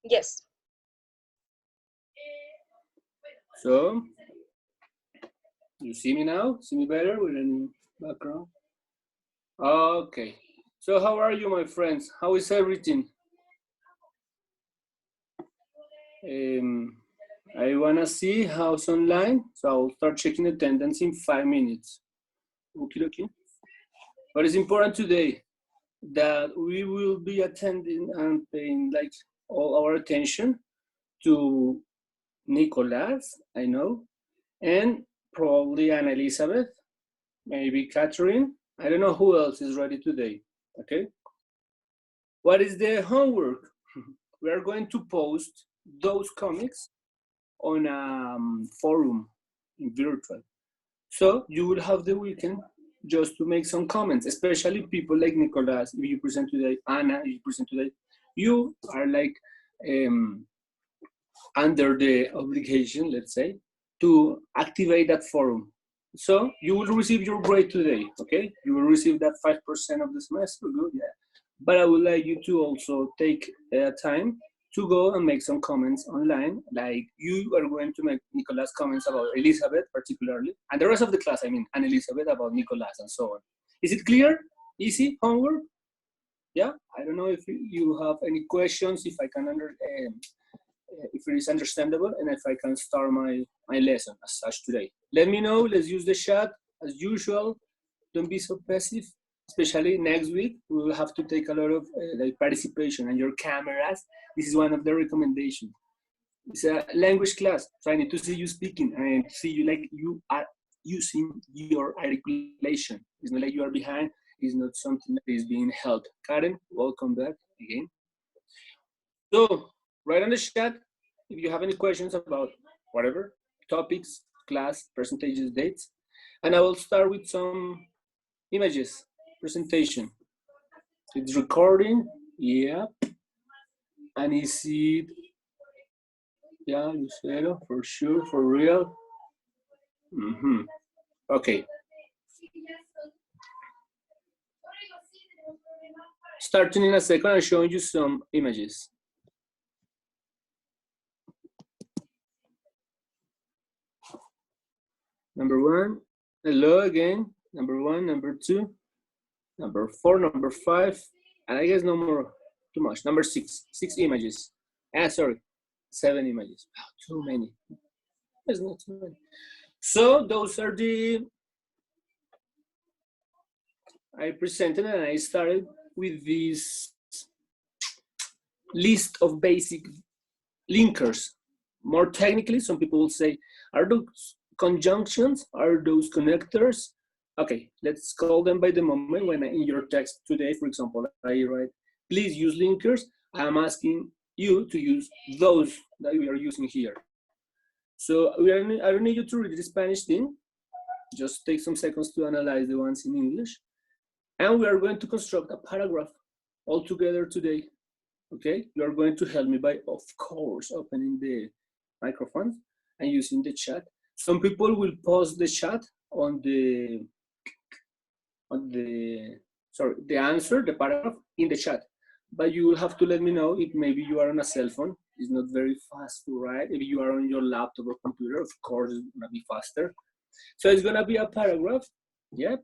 Yes. So, you see me now? See me better with any background? Okay. So how are you, my friends? How is everything? I wanna see how's online, so I'll start checking attendance in 5 minutes. Okay. What is important today? That we will be attending and paying like all our attention to Nicolas, I know, and probably Anna Elizabeth, maybe Catherine. I don't know who else is ready today, okay? What is the homework? We are going to post those comics on a forum in virtual. So you will have the weekend just to make some comments, especially people like Nicolas, if you present today, Anna, if you present today, you are like under the obligation, let's say, to activate that forum. So you will receive your grade today, okay? You will receive that 5% of the semester, good, yeah. But I would like you to also take time to go and make some comments online, like you are going to make Nicolas comments about Elizabeth particularly, and the rest of the class, I mean, and Elizabeth about Nicolas and so on. Is it clear? Easy homework? Yeah, I don't know if you have any questions, if I can if it is understandable, and if I can start my lesson as such today. Let me know, let's use the chat as usual. Don't be so passive, especially next week. We will have to take a lot of like participation and your cameras. This is one of the recommendations. It's a language class, so I need to see you speaking. I need to see you like you are using your articulation. It's not like you are behind. It's not something that is being held. Karen, welcome back again. So, write on the chat if you have any questions about whatever, topics, class, percentages, dates. And I will start with some images, presentation. It's recording, yeah. And is it, yeah, Lucero, for sure, for real. Okay. Starting in a second, I'm showing you some images. Number one, hello again. Number one, number two, number four, number five, and I guess no more, too much. Number six, 6 images. Sorry, 7 images. Oh, too many. It's not too many. So those are the, I presented and I started with this list of basic linkers. More technically, some people will say, are those conjunctions? Are those connectors? Okay, let's call them by the moment. When in your text today, for example, I write, please use linkers. I'm asking you to use those that we are using here. So I don't need you to read the Spanish thing. Just take some seconds to analyze the ones in English. And we are going to construct a paragraph all together today. Okay, you are going to help me by, of course, opening the microphone and using the chat. Some people will post the chat on the answer, the paragraph in the chat. But you will have to let me know if maybe you are on a cell phone. It's not very fast to write. If you are on your laptop or computer, of course, it's gonna be faster. So it's gonna be a paragraph. Yeah.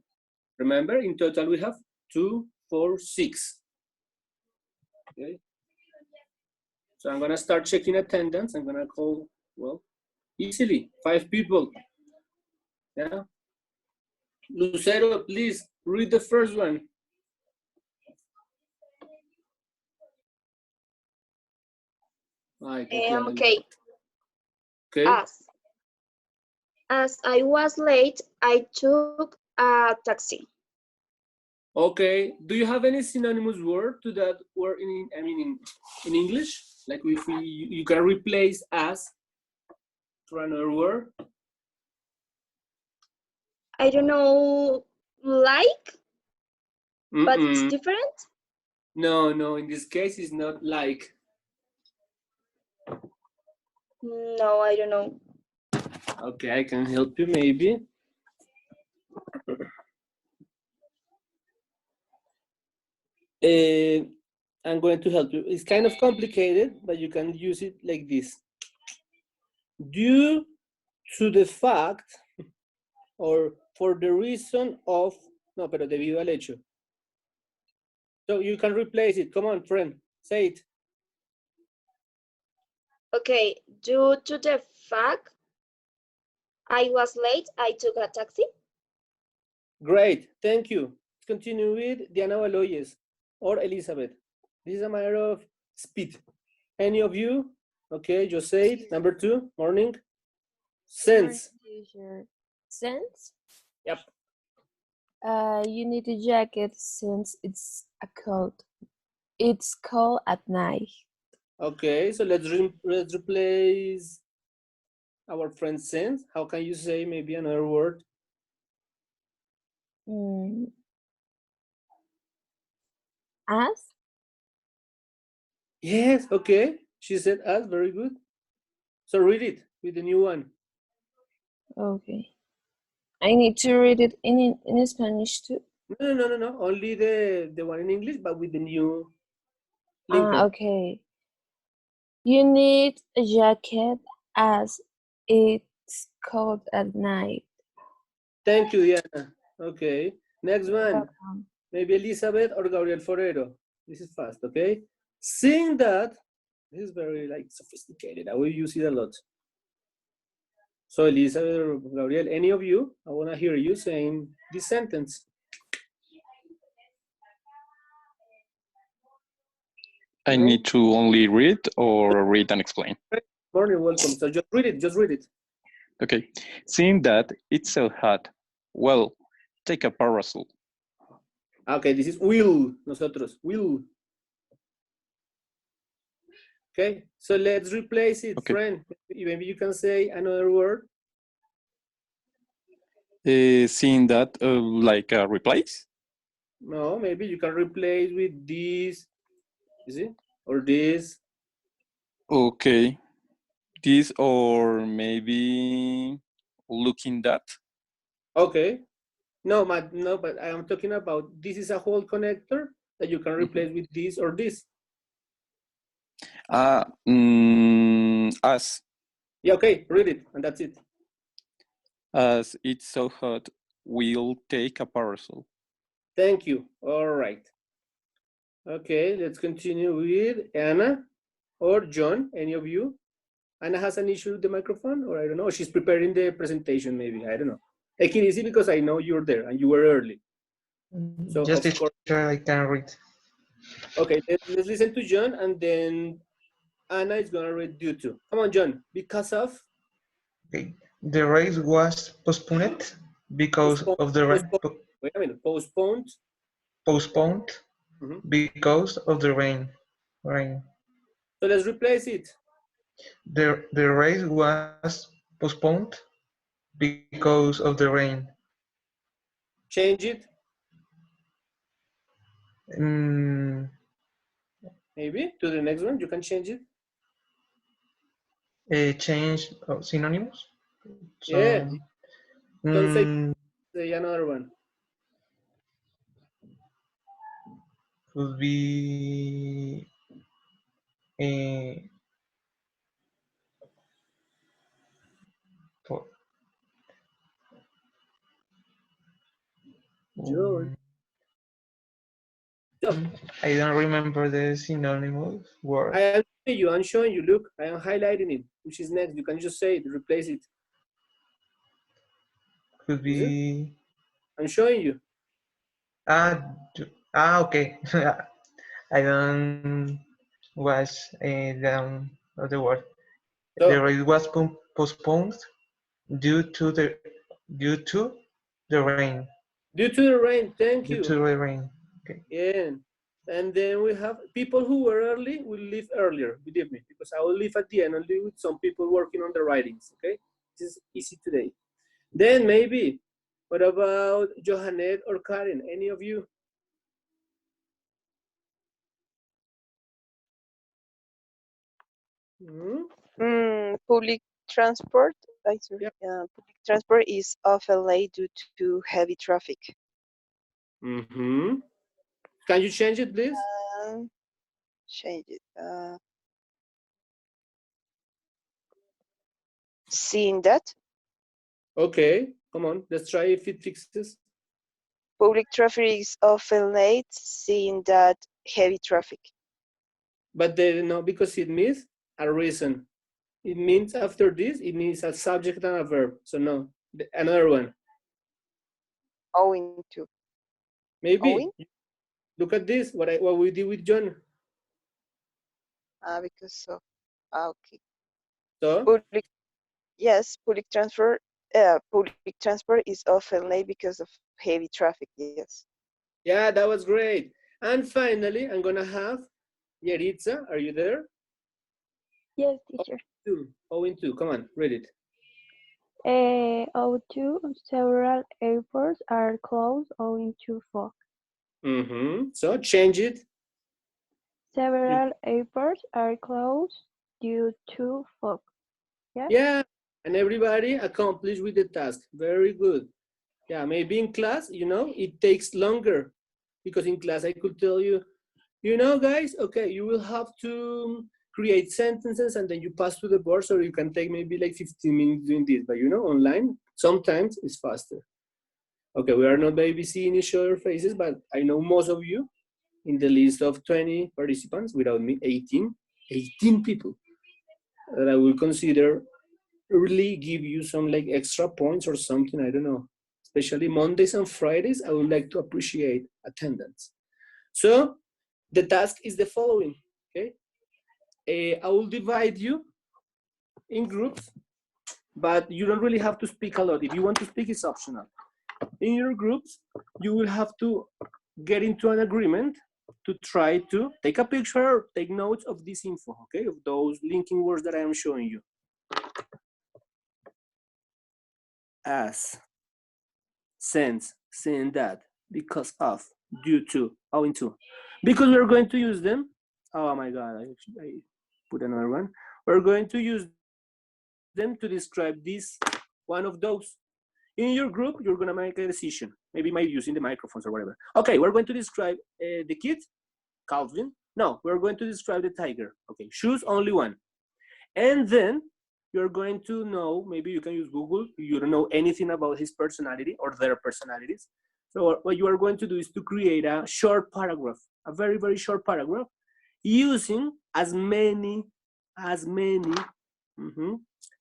Remember, in total we have 2, 4, 6. Okay. So I'm gonna start checking attendance. I'm gonna call, well, easily 5 people. Yeah. Lucero, please read the first one. Okay. Okay. As I was late, I took a taxi. Okay. Do you have any synonymous word to that word in English? Like if you can replace as for another word? I don't know, like, but it's different? No, in this case it's not like. No, I don't know. Okay, I can help you maybe. I'm going to help you. It's kind of complicated, but you can use it like this. Due to the fact, or for the reason of, no, pero debido al hecho. So you can replace it. Come on, friend, say it. Okay, due to the fact I was late, I took a taxi. Great, thank you. Let's continue with Diana Baloyes or Elizabeth. This is a matter of speed. Any of you? Okay, just say it. Number 2, morning. Sense. Sense? Yep. You need a jacket since it's a cold. It's cold at night. Okay, so let's replace our friend sense. How can you say maybe another word? As? Yes, okay. She said as, very good. So read it with the new one. Okay. I need to read it in Spanish too. No. Only the one in English, but with the new linker. Okay. You need a jacket as it's cold at night. Thank you, Diana. Okay. Next one. Welcome. Maybe Elizabeth or Gabriel Forero. This is fast, okay? Seeing that, this is very like sophisticated. I will use it a lot. So Elizabeth or Gabriel, any of you, I want to hear you saying this sentence. I need to only read or read and explain. Morning, welcome. So just read it. Okay. Seeing that it's so hot, well, take a parasol. Okay, this is will, nosotros, will. Okay, so let's replace it, Okay. friend. Maybe you can say another word. Seeing that, like replace? No, maybe you can replace with this, you see, or this. Okay. This or maybe looking that. Okay. No, but I am talking about this is a whole connector that you can replace with this or this. As. Yeah, okay, read it, and that's it. As it's so hot, we'll take a parasol. Thank you. All right. Okay, let's continue with Anna or John, any of you. Anna has an issue with the microphone, or I don't know, she's preparing the presentation maybe, I don't know. Take it easy because I know you're there and you were early. So just of course, I can read. okay, let's listen to John and then Anna is gonna read due to. Come on, John, because of? Okay. The race was postponed because of the rain. Wait a minute, postponed? Postponed because of the rain. So let's replace it. The race was postponed because of the rain. Change it. Maybe to the next one, you can change it. Change synonyms. So, yeah. Don't say another one. Could be John. I don't remember the synonymous word. I'm showing you. Look, I am highlighting it. Which is next? You can just say it, replace it. Could be. I'm showing you. Okay. I don't watch down of the word. So, the race was postponed due to the rain. Due to the rain. Thank you. Due to the rain. Okay. Yeah. And then we have people who were early will leave earlier, believe me, because I will leave at the end only with some people working on the writings, okay? This is easy today. Then maybe, what about Johannet or Karen? Any of you? Public transport. Public transport is often late due to heavy traffic. Can you change it, please? change it. Seeing that Okay, come on, let's try if it fixes. public traffic is often late, seeing that heavy traffic. But then no, because it means a reason. It means after this, it means a subject and a verb. So no, another one. Owing to. Maybe. Owing? Look at this, what we did with John. Because of. Okay. So, Public. Yes, public transport is often late because of heavy traffic. Yes. yeah, that was great. And finally, I'm gonna have Yeritza. Are you there? Yes, teacher. Owing to, come on, read it. O2, several airports are closed owing to fog. So change it. Several airports are closed due to fog. Yeah? Yeah, and everybody accomplished with the task. Very good. Yeah, maybe in class, it takes longer because in class I could tell you, guys, okay, you will have to create sentences and then you pass to the board, so you can take maybe like 15 minutes doing this. But online, sometimes it's faster. Okay, we are not maybe seeing each other faces, but I know most of you in the list of 20 participants, without me, 18 people that I will consider really give you some like extra points or something, I don't know. Especially Mondays and Fridays, I would like to appreciate attendance. So the task is the following, okay? I will divide you in groups, but you don't really have to speak a lot. If you want to speak, it's optional. In your groups, you will have to get into an agreement to try to take a picture or take notes of this info, okay? Of those linking words that I am showing you. As, since, saying that, because of, due to, owing to. Because we're going to use them. Oh my God, I put another one. We're going to use them to describe this, one of those. In your group, you're gonna make a decision. Maybe by using the microphones or whatever. Okay, we're going to describe the kid, Calvin. No, we're going to describe the tiger. Okay, choose only one. And then you're going to know, maybe you can use Google, you don't know anything about his personality or their personalities. So what you are going to do is to create a short paragraph, a very, very short paragraph, using as many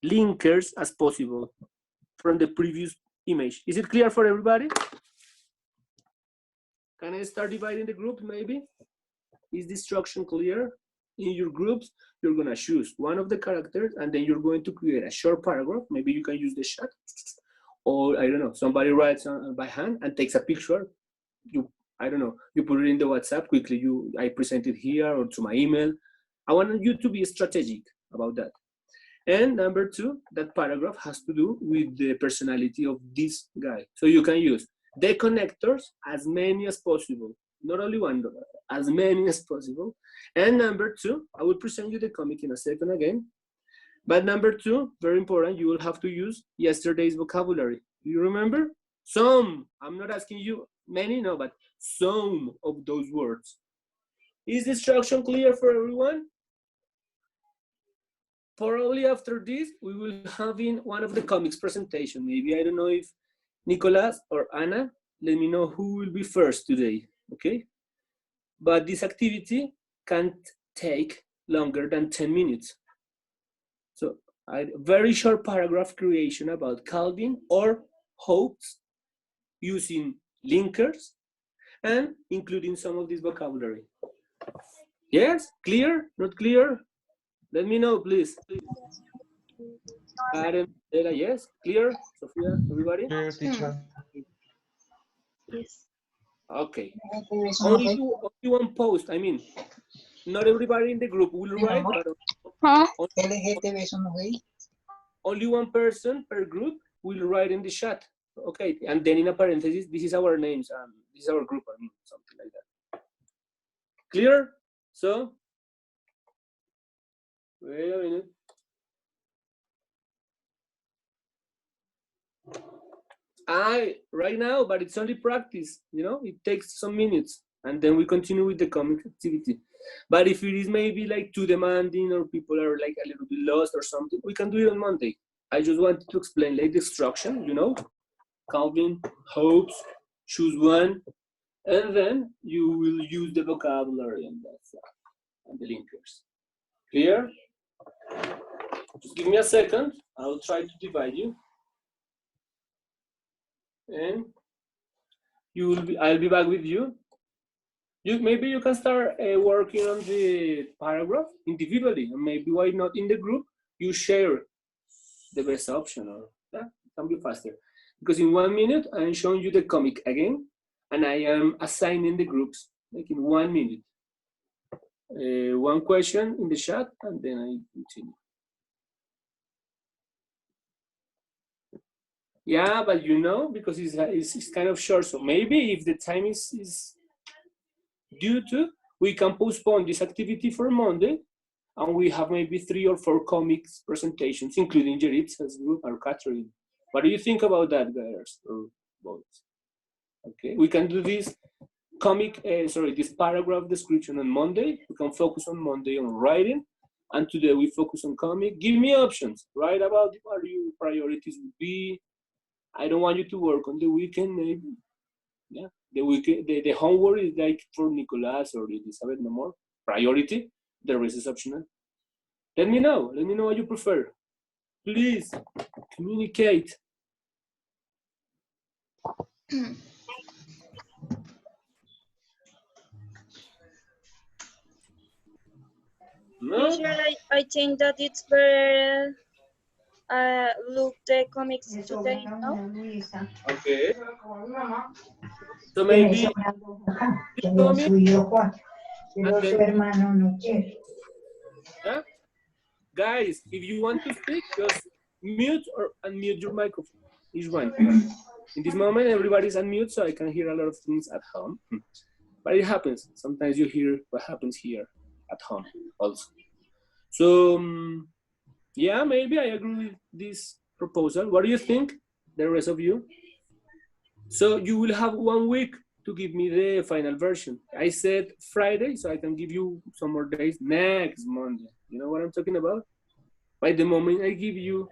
linkers as possible from the previous image. Is it clear for everybody? Can I start dividing the group maybe? Is the instruction clear? In your groups, you're gonna choose one of the characters and then you're going to create a short paragraph. Maybe you can use the chat, or I don't know, somebody writes by hand and takes a picture. I don't know, you put it in the WhatsApp quickly. I present it here or to my email. I want you to be strategic about that. And number two, that paragraph has to do with the personality of this guy. So you can use the connectors, as many as possible. Not only one, as many as possible. And number two, I will present you the comic in a second again. But number two, very important, you will have to use yesterday's vocabulary. Do you remember? Some, I'm not asking you many, no, but some of those words. Is the instruction clear for everyone? Probably after this, we will have in one of the comics presentation. Maybe, I don't know if Nicolas or Anna, let me know who will be first today, okay? But this activity can't take longer than 10 minutes. So a very short paragraph creation about Calvin or Hobbes using linkers and including some of this vocabulary. Yes, clear, not clear? Let me know, please. Karen, Ella, yes, clear? Sophia, everybody? Clear, teacher. Yes. Okay. Only one post. I mean, not everybody in the group will write, but only one person per group will write in the chat. Okay, and then in a parenthesis, this is our names, and this is our group, I mean, something like that. Clear? So, wait a minute. Right now, but it's only practice, it takes some minutes, and then we continue with the comic activity. But if it is maybe like too demanding or people are like a little bit lost or something, we can do it on Monday. I just wanted to explain like the instruction, you know, Calvin, hopes, choose one, and then you will use the vocabulary and that's and the linkers. Clear? Just give me a second. I will try to divide you. And you will be, I'll be back with you. Maybe you can start working on the paragraph individually, and maybe why not in the group, you share the best option, or yeah, it can be faster. Because in 1 minute, I'm showing you the comic again, and I am assigning the groups, like in 1 minute. One question in the chat, and then I continue. Yeah, but you know, because it's kind of short, so maybe if the time is due to, we can postpone this activity for Monday, and we have maybe 3 or 4 comics presentations, including Jeritza's group or Catherine. What do you think about that, guys, or both? Okay, we can do this this paragraph description on Monday. We can focus on Monday on writing, and today we focus on comic. Give me options. Write about what your priorities would be. I don't want you to work on the weekend, maybe. Yeah, the weekend, the homework is like for Nicolas or Elizabeth, no more. Priority, the rest is optional. Let me know what you prefer. Please, communicate. No? Teacher, I think that it's better look the comics today, no? Okay. So maybe comic, and then, yeah? Guys, if you want to speak, just mute or unmute your microphone. Each one. In this moment, everybody's unmute, so I can hear a lot of things at home. But it happens. Sometimes you hear what happens here at home also. So, yeah, maybe I agree with this proposal. What do you think, the rest of you? So you will have 1 week to give me the final version. I said Friday, so I can give you some more days next Monday. You know what I'm talking about? By the moment I give you,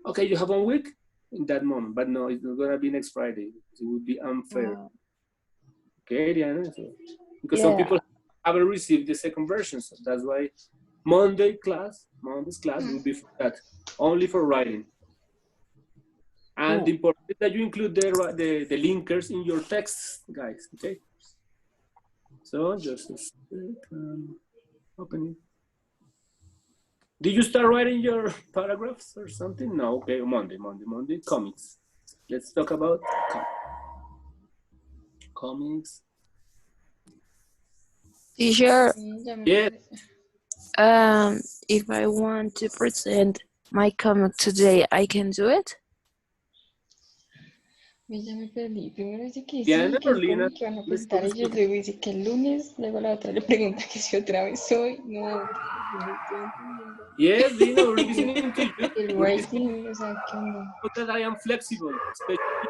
okay, you have 1 week in that moment, but no, it's not gonna be next Friday. It would be unfair. Okay, Diana? So, because some people haven't received the second version, so that's why Monday's class will be for that, only for writing. And the important is that you include the linkers in your texts, guys, okay? So just a second, open it. Did you start writing your paragraphs or something? No, okay, Monday, comics. Let's talk about comics. Teacher, Yeah. if I want to present my comic today, I can do it? Ya me perdí. Primero dice que sí, Diana que or el Lina? cómic que van a presentar ellos, luego dice que el lunes, luego la otra le pregunta que si otra vez hoy. No, no estoy entendiendo. Yes, Lina, we're listening to you. El writing, o sea, ¿qué onda? That I am flexible, especially.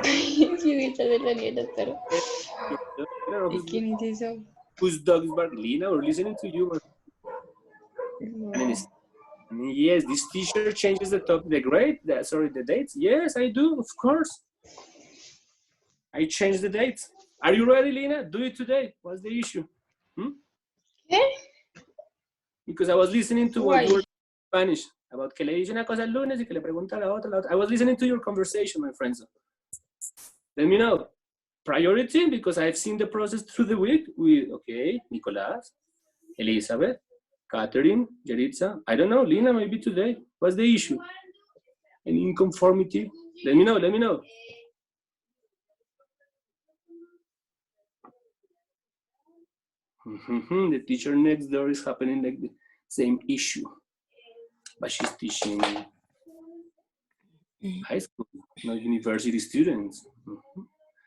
Sí, dicha de la niña, pero. ¿Y quién es eso? Whose dog is barking? Lina, we're listening to you. And yes, this teacher changes the grade, the dates. Yes, I do, of course. I changed the dates. Are you ready, Lina? Do it today. What's the issue? Because I was listening to what you were in Spanish about que le dice una cosa el lunes y que le pregunta a la otra. I was listening to your conversation, my friends. Let me know. Priority, because I've seen the process through the week with, okay, Nicolas, Elizabeth, Catherine, Jeritza. I don't know, Lina, maybe today. What's the issue? An inconformity? Let me know. The teacher next door is happening like the same issue. But she's teaching high school, not university students.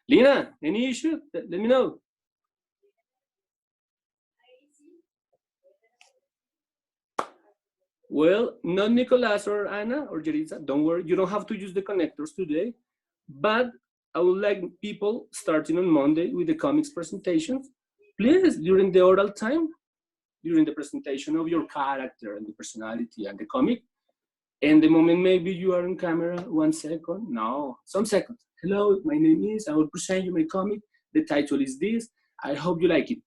Lina, any issue? Let me know. Well, not Nicolas or Anna or Jeritza, don't worry, you don't have to use the connectors today, but I would like people starting on Monday with the comics presentations please, during the oral time, during the presentation of your character and the personality and the comic, and the moment maybe you are on camera, 1 second, no, some seconds. Hello, my name is, I will present you my comic. The title is this. I hope you like it.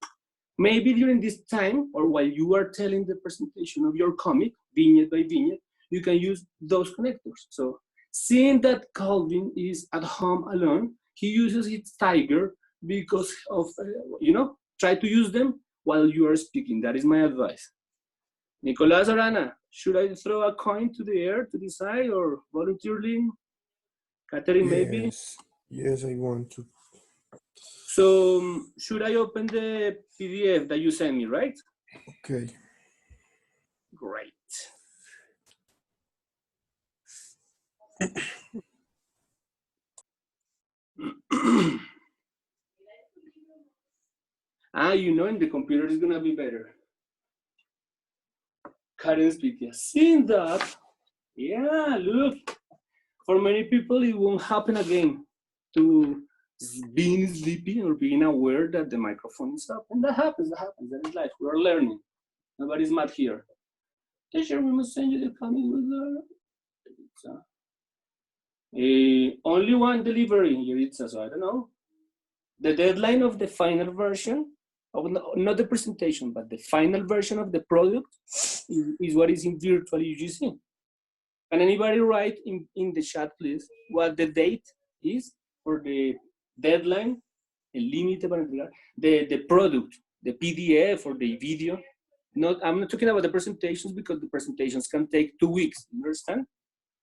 Maybe during this time, or while you are telling the presentation of your comic, vignette by vignette, you can use those connectors. So seeing that Calvin is at home alone, he uses his tiger because of, try to use them while you are speaking. That is my advice. Nicolas or Anna, should I throw a coin to the air to decide or voluntarily? Catherine, maybe? Yes, I want to. So should I open the PDF that you sent me, right? Okay. Great. In the computer is gonna be better. Karen speaking. Seeing that, yeah, look, for many people it won't happen again to being sleepy or being aware that the microphone is up. And that happens, that is life. We're learning. Nobody's mad here. Teacher, we must send you the comic with only one delivery, Yeritza, so I don't know. The deadline of the final version, not the presentation, but the final version of the product is what is in virtual UGC. Can anybody write in the chat, please, what the date is for the deadline, the product, the PDF or the video? I'm not talking about the presentations because the presentations can take 2 weeks, you understand?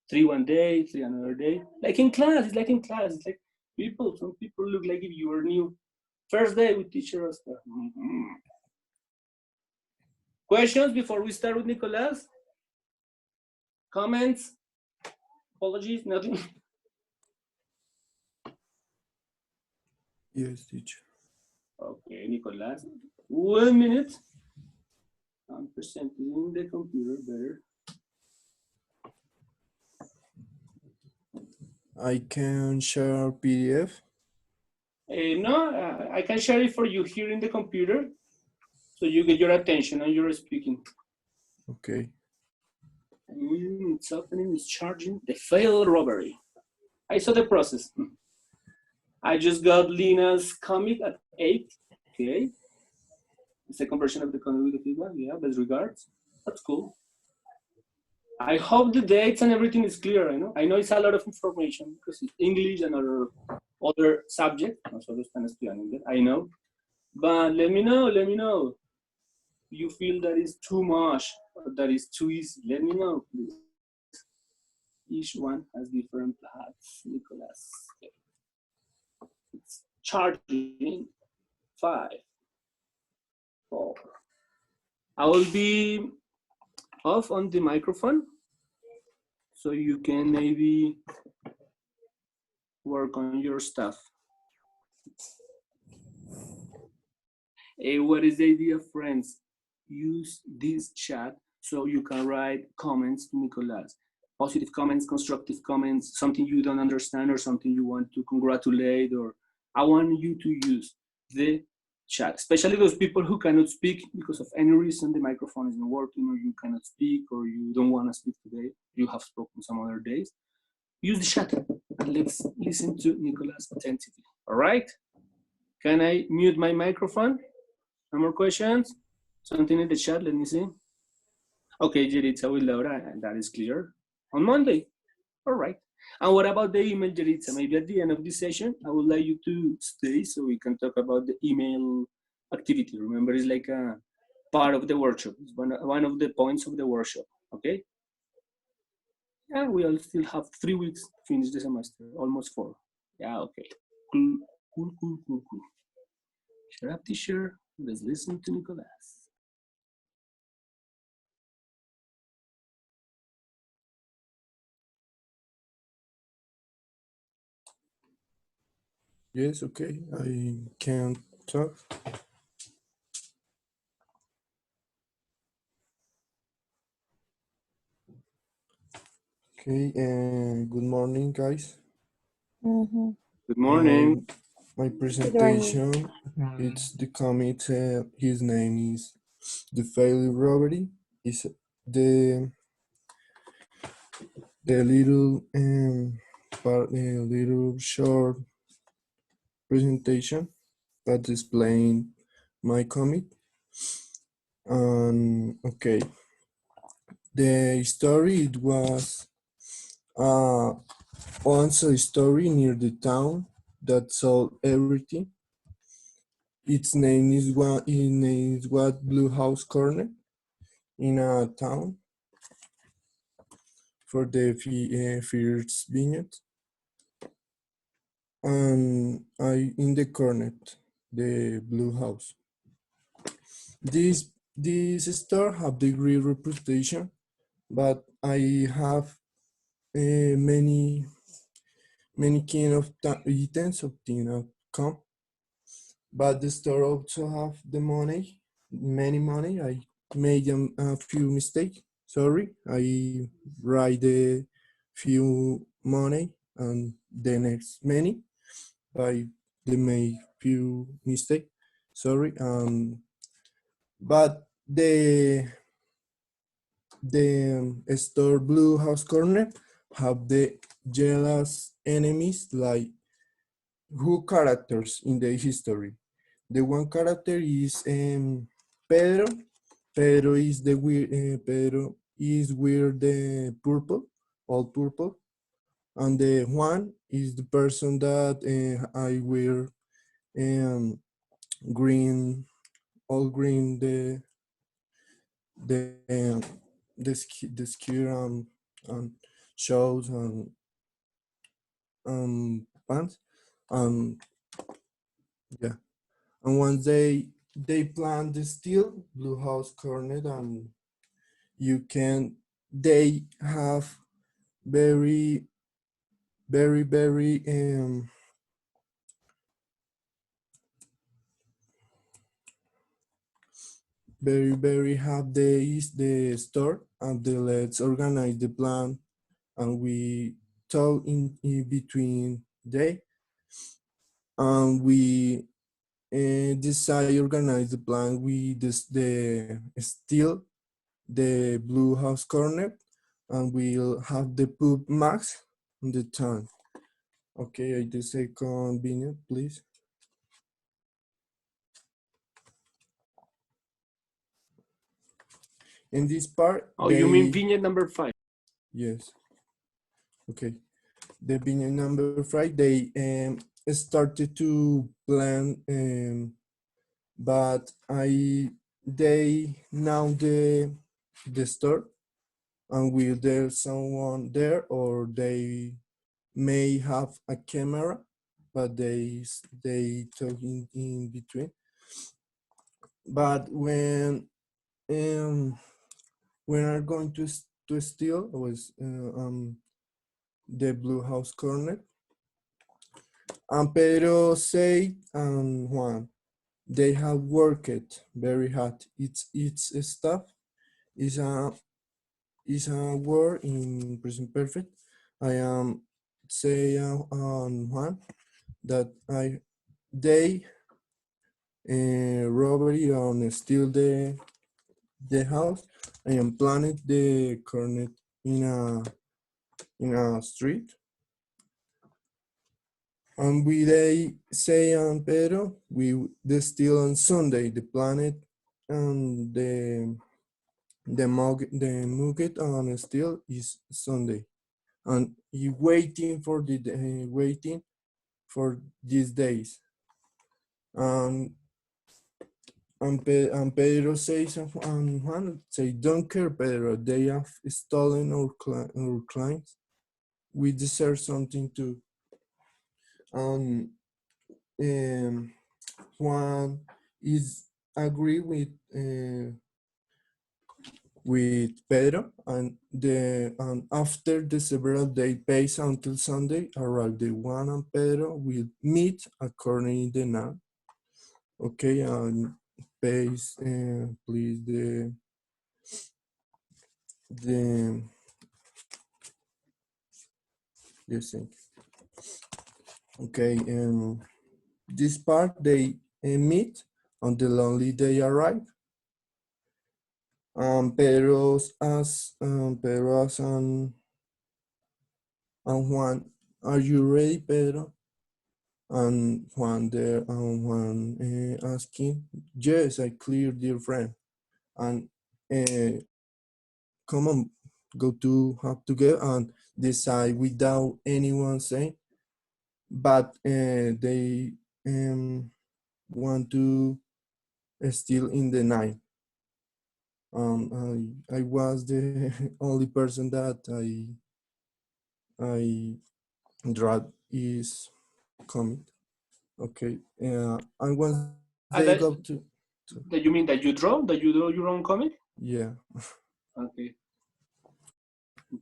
3 one day, 3 another day. Like in class, it's like some people look like if you were new. First day with teacher Oscar. Questions before we start with Nicolas? Comments? Apologies, nothing? Yes, teacher. Okay, Nicolas. 1 minute. I'm presenting the computer better. I can share PDF. No, I can share it for you here in the computer so you get your attention and you're speaking. Okay. It's opening, it's charging. The failed robbery. I saw the process. I just got Lina's comic at 8. Okay. The second version of the comic with the feedback. Yeah, best regards. That's cool. I hope the dates and everything is clear. I know it's a lot of information because it's English and other subjects. I know. But let me know. You feel that is too much or that is too easy. Let me know, please. Each one has different paths, Nicolas. It's charging. 5, 4. I will be off on the microphone so you can maybe work on your stuff. What is the idea, friends? Use this chat so you can write comments to Nicolas. Positive comments, constructive comments, something you don't understand or something you want to congratulate, or I want you to use the chat, especially those people who cannot speak because of any reason, the microphone is not working, or you cannot speak, or you don't want to speak today, you have spoken some other days. Use the chat and let's listen to Nicolas attentively, all right? Can I mute my microphone? No more questions? Something in the chat, let me see. Okay, Jeritza with Laura, that is clear. On Monday, all right. And what about the email, Jeritza? Maybe at the end of this session, I would like you to stay so we can talk about the email activity. Remember, it's like a part of the workshop. It's one of the points of the workshop, okay? Yeah, we all still have 3 weeks to finish the semester, almost 4. Yeah, okay. Cool. Shut up, teacher. Let's listen to Nicolas. Yes, okay. I can talk. Okay, and good morning, guys. Mm-hmm. Good morning. My Good morning. presentation, it's the comic, his name is The Failed Robbery. Is the little little short presentation that explain my comic. Okay, the story it was uh, once a story near the town that sold everything. Its name is what Blue House Corner in a town for the first vignette. And I in the corner, the Blue House. This store have the great reputation, but I have many kind of items of come. But the store also have the money, many money. I made a few mistakes. Sorry, I write the few money and the next many. I they made few mistake. Sorry. But the store Blue House Corner have the jealous enemies like who characters in the history. The one character is Pedro. Pedro is the weird. Pedro is weird. The purple, all purple, and the Juan is the person that I wear green, all green. The the skirt and shoes and pants. Um, yeah. And once they plan the steel Blue House Corner, and you can they have very very very have the store, and the let's organize the plan, and we talk in between day, and we decide organize the plan. We the steel the Blue House Corner, and we'll have the pub max on the time. Okay, I do second vignette, please. In this part, Oh, you mean vignette number 5? Yes. Okay. The vignette number 5, they started to plan, but they now the store, and will there someone there, or they may have a camera, but they talk in between. But when are going to steal was the Blue House Corner, and Pedro say and Juan, they have worked very hard. It's stuff is a word in present perfect. I am say on Juan that they robbery on steal the house. I am planning the cornet in a street. And we they say on Pedro, we the steal on Sunday, the planet and the mugget on steel is Sunday. And he waiting for the waiting for these days. And Pedro says, and Juan say, don't care, Pedro. They have stolen our clients. We deserve something too. Juan is agree with Pedro, and after the several days pass until Sunday arrive, the Juan and Pedro will meet according to the night. Okay, and paste please the yes. Okay, this part they meet on the lonely day arrive. Pedro's and Juan, are you ready, Pedro? And Juan there, and Juan asking, yes, I clear, dear friend. And come on, go to have together and decide without anyone saying, but they want to still in the night. I was the only person that I draw is coming. Okay, and once they go to That you mean that you draw? That you draw your own comic? yeah. Okay.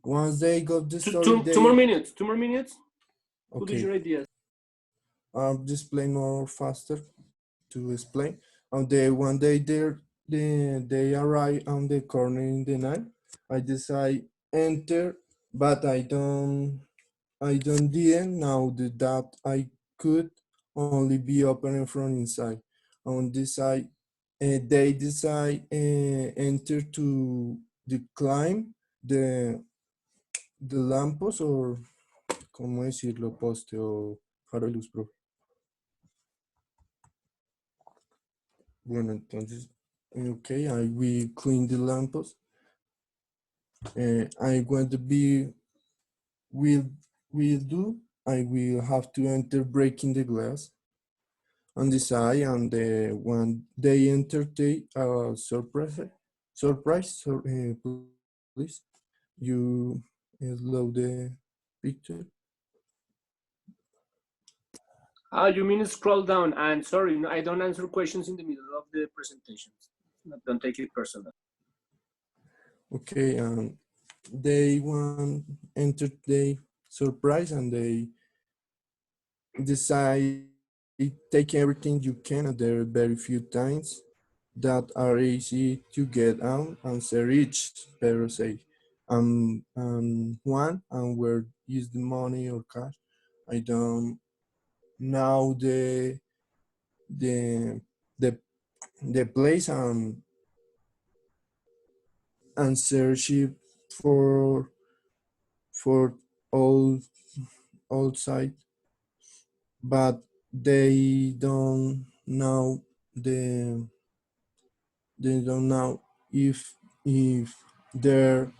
Once they got the story, Two more minutes. 2 more minutes. What is okay. your idea? I'll just play more faster to explain. On the one day they arrive on the corner in the night. I decide enter, but I don't didn't know that I could only be open from inside. On this side, they decide enter to the climb the lampos or ¿cómo decirlo? Poste o faro de luz, bro. Bueno, entonces, okay, I will clean the lampos. I want to be will do. I will have to enter breaking the glass on the side, and when they enter, they surprise. So, please, you slow the picture. You mean scroll down? And sorry, no, I don't answer questions in the middle of the presentations. Don't take it personal. Okay, and they want enter the surprise, and they decide take everything you can, and there are very few times that are easy to get out and say rich, pero say, and one, and where is the money or cash? I don't know the the the place and search it for for all outside, but they the don't know if their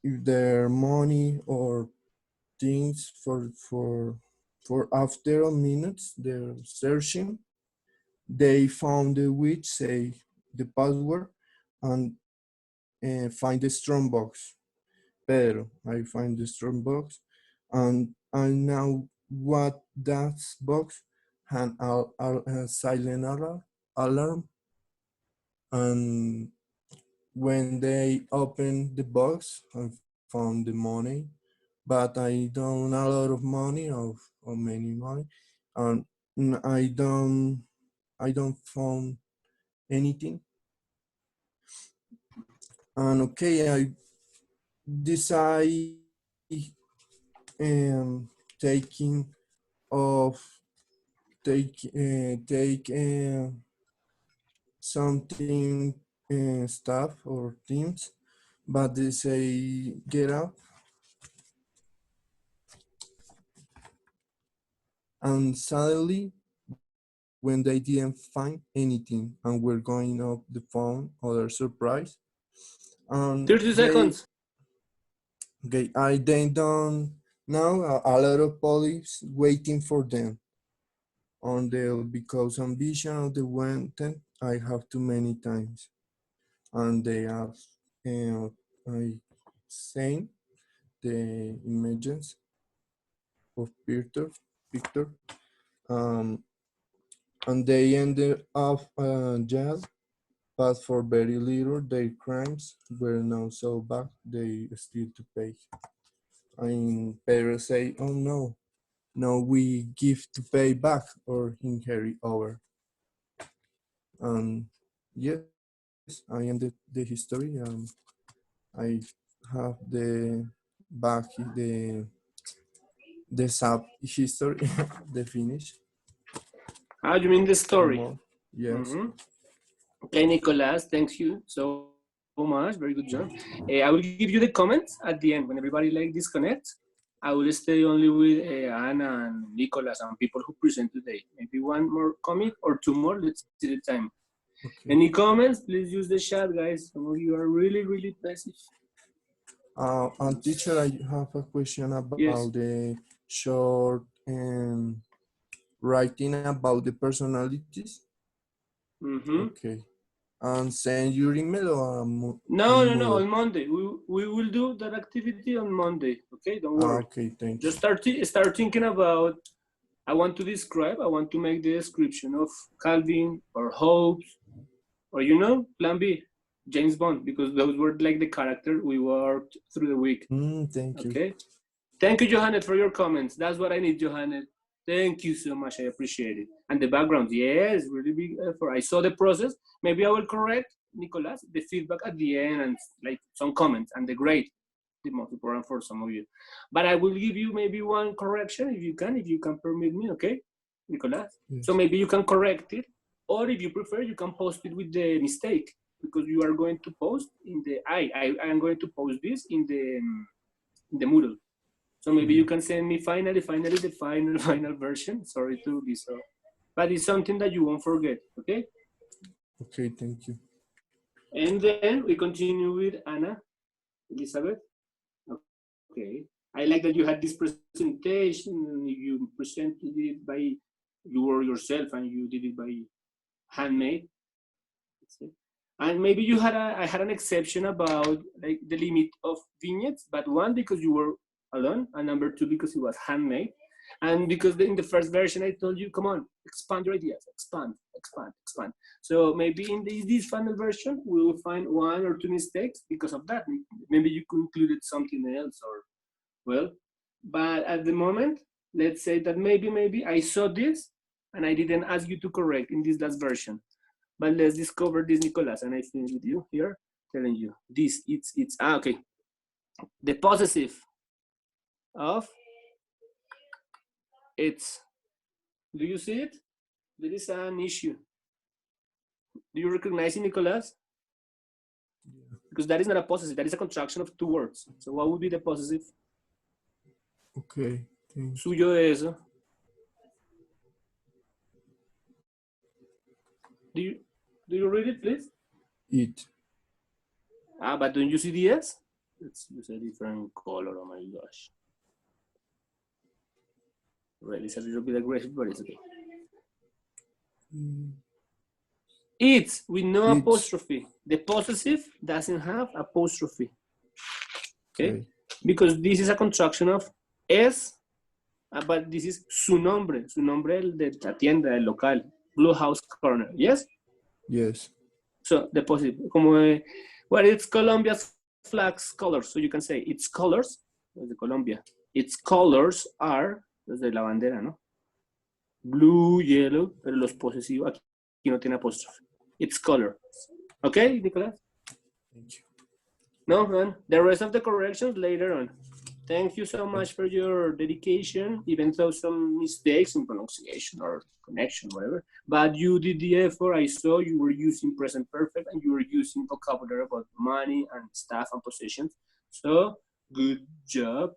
if their money or things for after a minute they're searching, they found the which say the password and find the strong box. Pedro, I find the strong box, and I know what that box had a silent alarm, and when they opened the box, I found the money, but I don't a lot of money of many money, and I don't found anything. And okay, I decide taking of take something stuff or things, but they say get out, and suddenly when they didn't find anything and we're going up the phone, other surprise, and 30 seconds. okay, they don't know a lot of police waiting for them on the because ambition of the wanted I have too many times, and they have I seen the images of Victor, um, and they ended up jail, but for very little their crimes were not so bad. They still to pay. And parents say, "Oh no, no, we give to pay back or inherit over." And yes, I ended the history. I have the back the the sub history, the finish. Ah, you mean the story? More. Yes. Okay, Nicolas, thank you so much. Very good job. I will give you the comments at the end when everybody like disconnect. I will stay only with Anna and Nicolas and people who present today. Maybe one more comment or two more. Let's see the time. Okay. Any comments? Please use the chat, guys. Some of you are really, really passive. And teacher, I have a question about Yes. the short writing about the personalities. Okay. And send your email or No, on Monday. We will do that activity on Monday. Okay, don't worry. Okay, thank Just you. start thinking about. I want to make the description of Calvin or Hobbes or Plan B, James Bond, because those were like the character we worked through the week. Thank you. Okay. Thank you, Johannet, for your comments. That's what I need, Johannet. Thank you so much. I appreciate it. And the background, yes, really big effort. I saw the process. Maybe I will correct, Nicolas, the feedback at the end and like some comments and the grade, the most important for some of you. But I will give you maybe one correction if you can permit me, okay, Nicolas? Yes. So maybe you can correct it, or if you prefer, you can post it with the mistake because you are going to post in the, I am going to post this in the Moodle. So maybe you can send me finally the final version. Sorry to be so, but it's something that you won't forget, okay? Okay, thank you. And then we continue with Anna, Elizabeth. Okay, I like that you had this presentation, you presented it by yourself and you did it by handmade. And maybe I had an exception about like the limit of vignettes, but one, because you were alone, and number two, because it was handmade. And because in the first version, I told you, come on, expand your ideas, expand. So maybe in this final version, we will find one or two mistakes because of that. Maybe you could include something else or, well, but at the moment, let's say that maybe I saw this and I didn't ask you to correct in this last version. But let's discover this, Nicolas, and I finish with you here, telling you this, it's, okay. The possessive of it's. Do you see it? There is an issue. Do you recognize it, Nicolas? Yeah. Because that is not a possessive, that is a contraction of two words. So what would be the possessive? Okay, thanks. Suyo de eso. Do you read it, please? It. But don't you see the S? Let's use a different color. Oh my gosh. Well, it's a little bit aggressive, but it's okay. It's with no apostrophe. The possessive doesn't have apostrophe. Okay? Because this is a contraction of es, but this is su nombre de la tienda, del local, Blue House Corner. Yes? Yes. So the possessive, como well, it's Colombia's flag's colors. So you can say its colors, de Colombia. Its colors are, los de la bandera, ¿no? Blue, yellow, pero los posesivos aquí no tiene apóstrofe. Its color. Okay, Nicolas? Thank you. No, man. The rest of the corrections later on. Thank you so much for your dedication, even though some mistakes in pronunciation or connection, whatever. But you did the effort. I saw you were using present perfect and you were using vocabulary about money and stuff and possessions. So good job.